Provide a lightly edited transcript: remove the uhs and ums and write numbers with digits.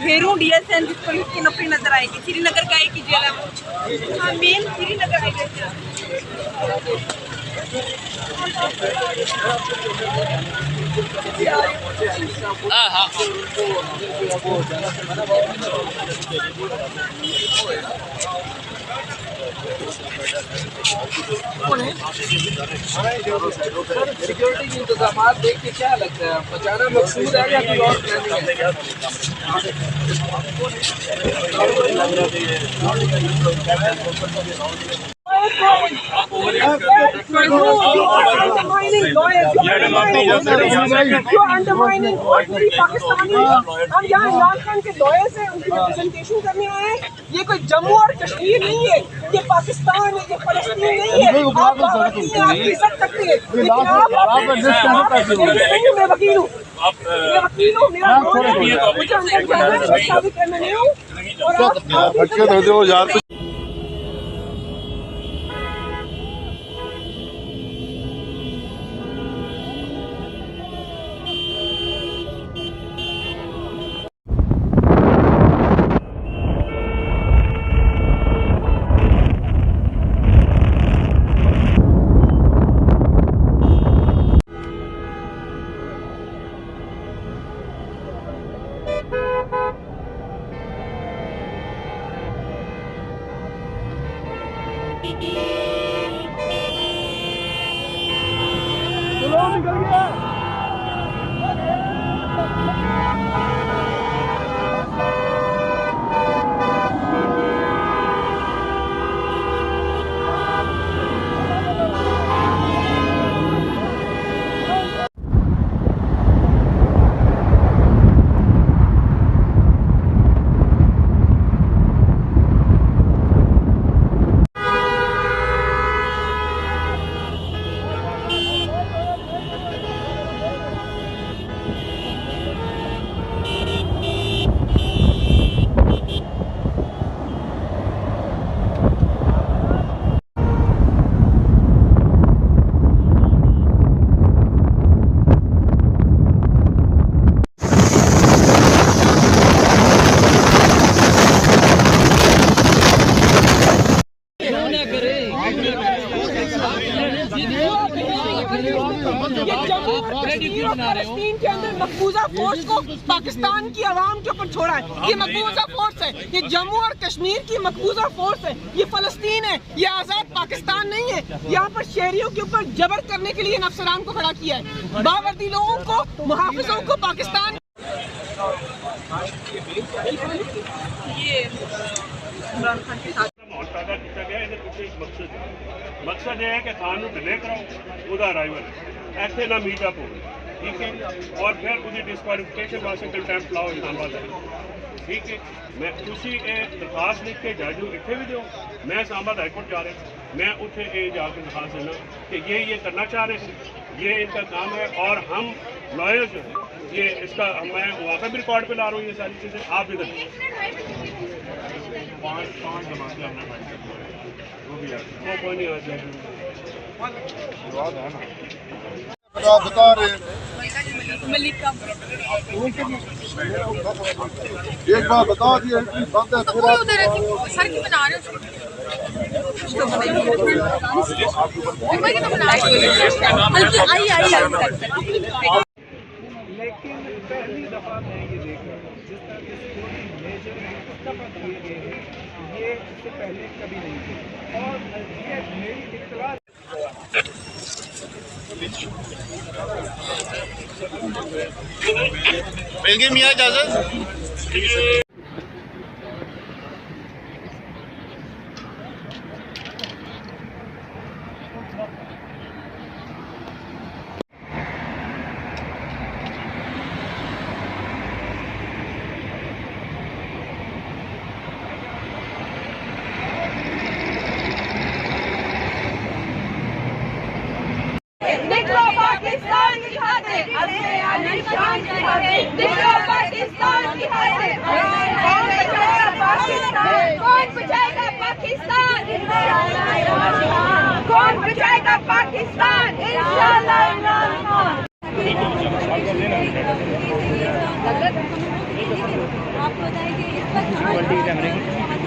Bheru DSN जिसको इसकी नफरी नजर आएगी। श्रीनगर का एक ही जेल है वो। हाँ, मेन श्रीनगर आएगी। सिक्योरिटी के इंतजाम देख के क्या लगता है, बचाना मकसूद है या कोई और प्लानिंग है? अंडरमाइनिंग पाकिस्तानी। हम यहाँ इमरान खान के लॉयर्स हैं, उनकी रिप्रेजेंटेशन करने आए हैं। ये कोई जम्मू और कश्मीर नहीं है, ये पाकिस्तान है, ये फलस्तीन नहीं है। आप इज्जत करते हैं, लेकिन मैं वकील हूँ, मेरा मुझे अंदर जाना है, शादी करना नहीं हूँ। और आप निकल गया। फलस्तीन के अंदर मकबूजा फोर्स को पाकिस्तान की आवाम के ऊपर छोड़ा है। ये मकबूजा फोर्स है, ये जम्मू और कश्मीर की मकबूजा फोर्स है, ये फलस्तीन है, ये आज़ाद पाकिस्तान नहीं है। यहाँ पर शहरियों के ऊपर जबर करने के लिए इन अफसरान को खड़ा किया है, बावर्दी लोगों को, मुहाफिजों को पाकिस्तान। ये इमरान खान के साथ मकसद यह है कि खान डिले कराओ ਉਹਦਾ ਅਰਾਈਵਲ ਇੱਥੇ ਨਾ ਮੀਟਅਪ ਹੋਵੇ, ठीक है, और फिर उसकी डिस्क्वालिफिकेशन वास्ते कंटेम्प्ट लाओ इस्लामाबाद है, ठीक है। मैं तुसी दरखास्त लिख के जज इतने भी दो, मैं इस्लामाबाद हाईकोर्ट जा रहा हूँ, मैं उसे जाकर दरखास्त देना कि ये करना चाह रहे हैं, ये इनका काम है। और हम लॉयर जो है ये इसका मैं वहाँ पर भी रिकॉर्ड पे ला रहा हूँ ये सारी चीज़ें। आप इधर पाँच जमाते हमने वो भी कोई नहीं आ जाएगा बता रहे एक बार बता दिए सर की बना रहे लेकिन पहली दफा मैं ये देख रहा हूँ जिस तरह के मेजर दफा किए गए हैं, ये इससे पहले कभी नहीं थे। और ये मेरी इत्तला मिल गई मियाँ इजाजत। पाकिस्तान की हाय कौन बचाएगा पाकिस्तान, कौन बचाएगा पाकिस्तान, कौन बचाएगा पाकिस्तान इंशाल्लाह इमरान खान। आपको बताएं कि इस वक्त